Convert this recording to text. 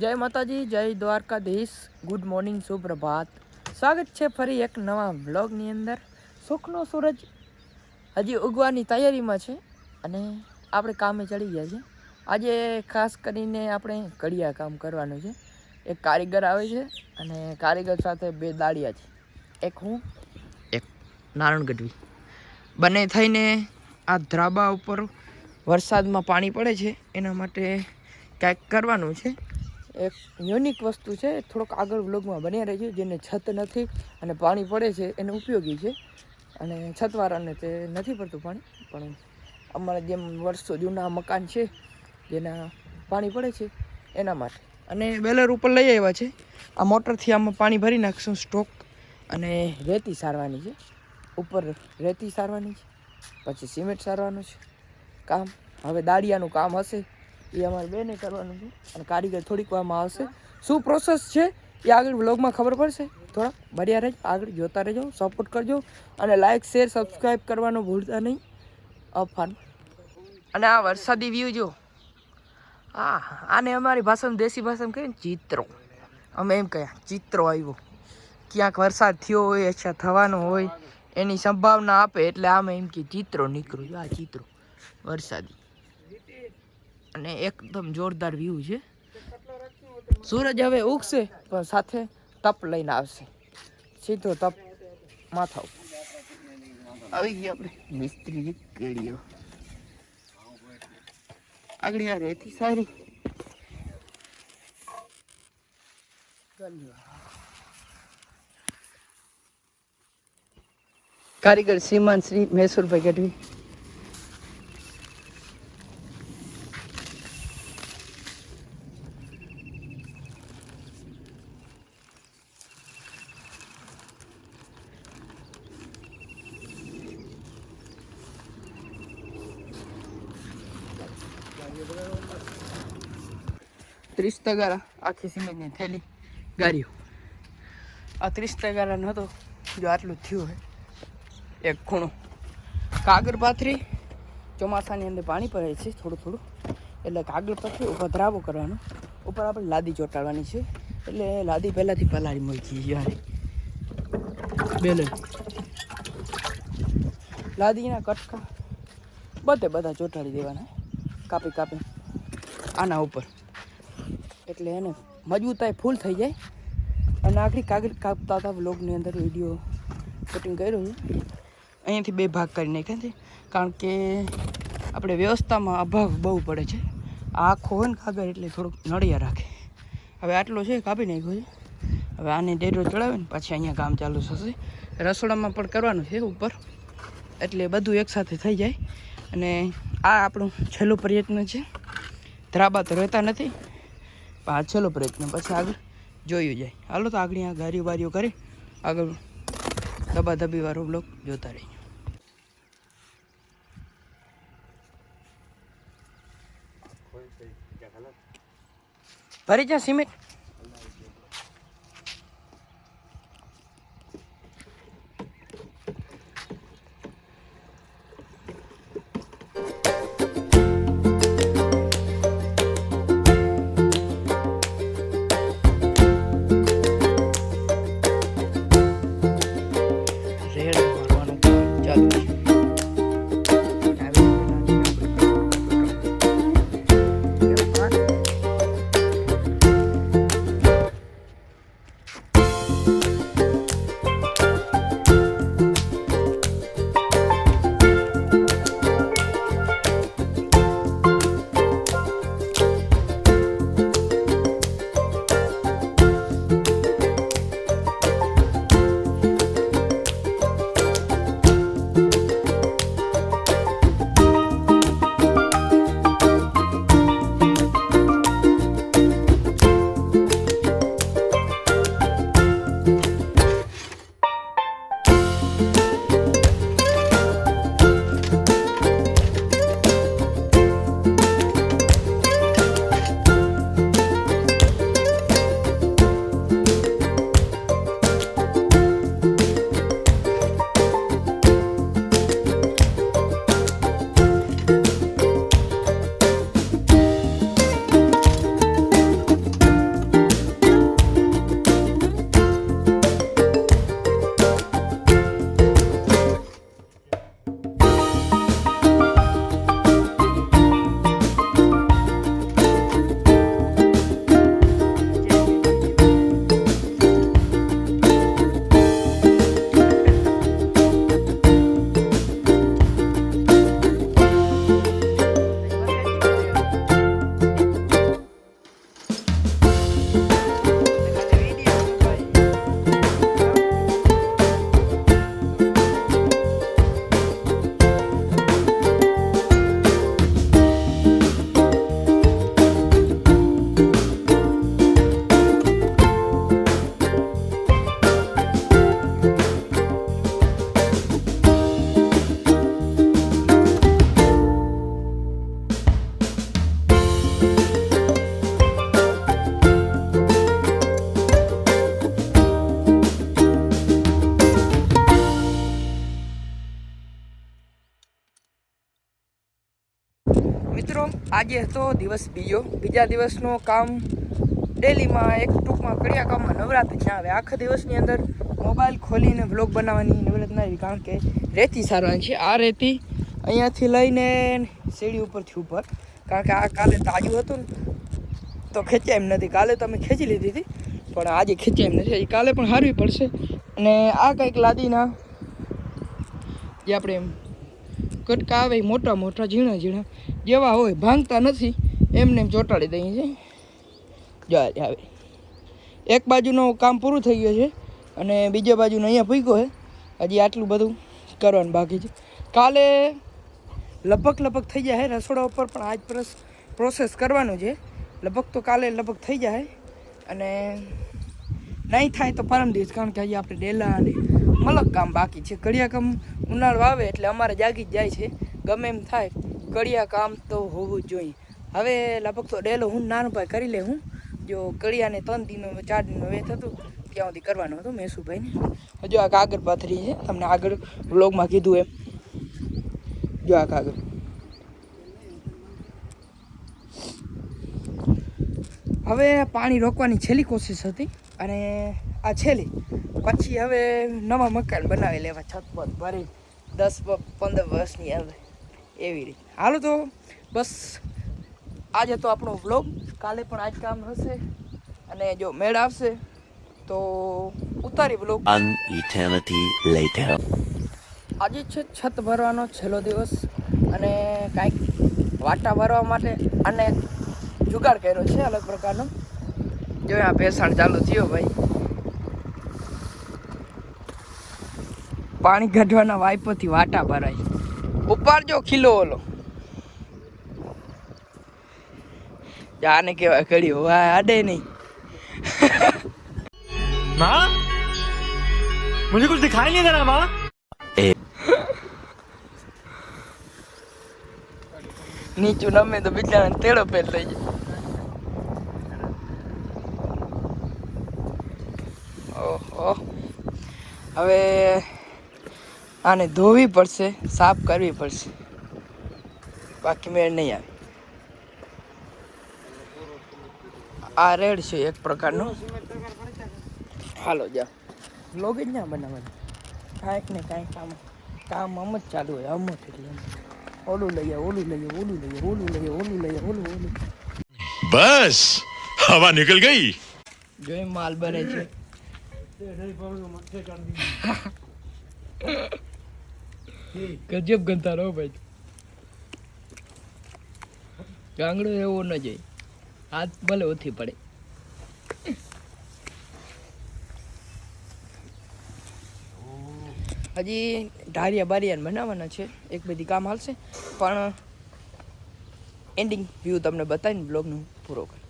જય માતાજી, જય દ્વારકાધીશ, ગુડ મોર્નિંગ, સુપ્રભાત. સ્વાગત છે ફરી એક નવા વ્લોગની અંદર. સુખનો સૂરજ હજી ઉગવાની તૈયારીમાં છે અને આપણે કામે ચડી ગયા છે. આજે ખાસ કરીને આપણે કડિયા કામ કરવાનું છે. એક કારીગર આવે છે અને કારીગર સાથે બે દાળિયા છે, એક હું, એક નારણ ગઢવી. બંને થઈને આ ધ્રાબા ઉપર વરસાદમાં પાણી પડે છે એના માટે કંઈક કરવાનું છે. એક યુનિક વસ્તુ છે, થોડોક આગળ વ્લોગમાં બન્યા રહે છે. જેને છત નથી અને પાણી પડે છે એને ઉપયોગી છે, અને છતવાળાને તે નથી પડતું પાણી. પણ અમારા જેમ વર્ષો જૂના મકાન છે જેના પાણી પડે છે એના માટે. અને બેલર ઉપર લઈ આવ્યા છે. આ મોટરથી આમાં પાણી ભરી નાખશું સ્ટોક, અને રેતી સારવાની છે. ઉપર રેતી સારવાની છે, પછી સિમેન્ટ સારવાનું છે કામ. હવે દાળિયાનું કામ હશે એ અમારે બેને કરવાનું છે, અને કારીગર થોડીક વારમાં આવશે. શું પ્રોસેસ છે એ આગળ વ્લોગમાં ખબર પડશે. થોડા બન્યા રહેજો, આગળ જોતા રહેજો, સપોર્ટ કરજો, અને લાઇક શેર સબસ્ક્રાઈબ કરવાનું ભૂલતા નહીં. અફાન. અને આ વરસાદી વ્યૂ જો, આને અમારી ભાષામાં, દેશી ભાષામાં કહીએ ને, ચિત્રો. અમે એમ કહ્યા ચિત્રો આવ્યો, ક્યાંક વરસાદ થયો હોય, અચ્છા થવાનો હોય એની સંભાવના આપે એટલે આમે એમ કે ચિત્રો નીકળ્યું. આ ચિત્રો વરસાદી, અને એકદમ જોરદાર વ્યૂ છે. સૂરજ હવે ઉગશે પણ સાથે તપ લઈને આવશે, સીધો તપ માથા ઉપર. આવી ગયા આપણે મિસ્ત્રી કેડીઓ. આગળ યાર રેતી સારી. કારીગર શ્રીમાન શ્રી મહેસુરભાઈ ગઢવી. ત્રીસ તગારા આખી સિમેન્ટની થેલી ગાર્યો. આ 30 તગારા નહોતો, જો આટલું થયું હોય. એક ખૂણો કાગળ પાથરી, ચોમાસાની અંદર પાણી પડે છે થોડું થોડું, એટલે કાગળ પાથરી ઉપર ધરાવો કરવાનો. ઉપર આપણે લાદી ચોંટાડવાની છે, એટલે લાદી પહેલાંથી પલાળી મૂકી યાર. બેલે લાદીના કટકા બધા ચોંટાડી દેવાના, કાપી કાપી આના ઉપર, એટલે એને મજબૂતાઈ ફૂલ થઈ જાય. અને આખરી કાગળ કાપતા હતા વ્લોગની અંદર વિડીયો શૂટિંગ કર્યું છે. અહીંયાથી બે ભાગ કરી નાખ્યા છે, કારણ કે આપણે વ્યવસ્થામાં અભાવ બહુ પડે છે. આ આખો હોય ને કાગળ એટલે થોડુંક નળિયા રાખે. હવે આટલો છે કાપી નાખ્યો છે. હવે આને ડેડો ચડાવે ને પછી અહીંયા કામ ચાલુ થશે. રસોડામાં પણ કરવાનું છે ઉપર, એટલે બધું એકસાથે થઈ જાય. અને આ આપણું છેલ્લો પ્રયત્ન છે. ધ્રાબા તો રહેતા નથી, પણ આ છેલ્લો પ્રયત્ન, પછી આગળ જોયું જાય. હાલો તો આગળ આ ગારીઓ બારીઓ કરી આગળ ધબાધબી વાળો બ્લોગ જોતા રહીએ. ભરી જા સિમેન્ટ. આજે હતો દિવસ બીજા દિવસનો કામ ડેલીમાં એક ટૂંકમાં કડિયા કામમાં નવરાત્રી ના આવે. આખા દિવસની અંદર મોબાઈલ ખોલીને બ્લોગ બનાવવાની નવરત ના આવી, કારણ કે રેતી સારવાની છે. આ રેતી અહીંયાથી લઈને સીડી ઉપરથી ઉપર, કારણ કે આ કાલે તાજું હતું ને તો ખેંચાય એમ નથી. કાલે તમે ખેંચી લીધી હતી પણ આજે ખેંચાય એમ નથી. કાલે પણ હારવી પડશે. અને આ કંઈક લાદીના જે આપણે એમ કટકા આવે મોટા મોટા ઝીણા ઝીણા જેવા હોય, ભાંગતા નથી, એમને એમ ચોંટાડી દઈએ છીએ. જો આવે એક બાજુનું કામ પૂરું થઈ ગયું છે અને બીજા બાજુનું અહીંયા પૂગ્યો છે. હજી આટલું બધું કરવાનું બાકી છે. કાલે લગભગ થઈ જાય રસોડા ઉપર, પણ આજ પ્રોસેસ કરવાનું છે. લગભગ તો કાલે લગભગ થઈ જાય, અને નહીં થાય તો પરમ દિવસ, કારણ કે હજી આપણે ડેલા અને મલક કામ બાકી છે. કડિયા કામ ઉનાળો આવે એટલે અમારે જાગી જ જાય છે. ગમે એમ થાય કડિયા કામ તો હોવું જ જોઈએ. હવે લગભગ તો ડેલો હું નાનો ભાઈ કરી લે. હું જો કડિયાને 3 દિનો 4 દિનનો વેત હતું ત્યાં સુધી કરવાનું હતું મેસુભાઈને. હજુ આ કાગળ પાથરી છે, તમને આગળ વ્લોગમાં કીધું એમ. જો આ કાગળ હવે પાણી રોકવાની છેલ્લી કોશિશ હતી, અને આ છેલ્લી પછી હવે નવા મકાન બનાવી લેવા છત પર ભરી 10-15 વર્ષની અંદર એવી રીતે. હાલો તો બસ આજે તો આપણો વ્લોગ, કાલે પણ આજ કામ હશે, અને જો મેળ આવશે તો ઉતારી વ્લોગ. An eternity later. આજે છે છત ભરવાનો છેલ્લો દિવસ, અને કાંઈક વાટા ભરવા માટે અને જુગાડ કર્યો છે અલગ પ્રકારનો. જો આ ભેસાણ ચાલુ થયો ભાઈ. પાણી કાઢવાના વાઇપોથી વાટા ભરાય. ઉપાડજો ખીલો ઓલો. આને કેવાય કડ્યો, અડે નહીં. माँ मुझे कुछ दिखाई नहीं दे रहा माँ. નીચું નમે તો બિચારાને તેડો પેટ લઈ જાય. ઓહો, હવે આને ધોવી પડશે, સાફ કરવી પડશે, બાકી મેળ નહીં આવે. આ રેડ છે એક પ્રકારનો. હાલો જા વ્લોગ જ ના બનાવવાનું, કાંઈક ને કાંઈક કામ આમ જ ચાલુ હોય. આમ જ એટલે ઓલું લઈએ ઓલું લઈએ ઓલું લઈએ ઓલું લઈએ ઓલું લઈએ ઓલું. બસ હવા નીકળ ગઈ. જો એ માલ બને છે. ગજબ ગંતા રહો ભાઈ. ગાંગડો એવો ન જાય, હાથ ભલે ઓછી પડે. હજી ઢારિયા બારિયા બનાવવાના છે, એક બધી કામ હાલશે, પણ એન્ડિંગ વ્યૂ તમને બતાવીને બ્લોગનું પૂરો કર.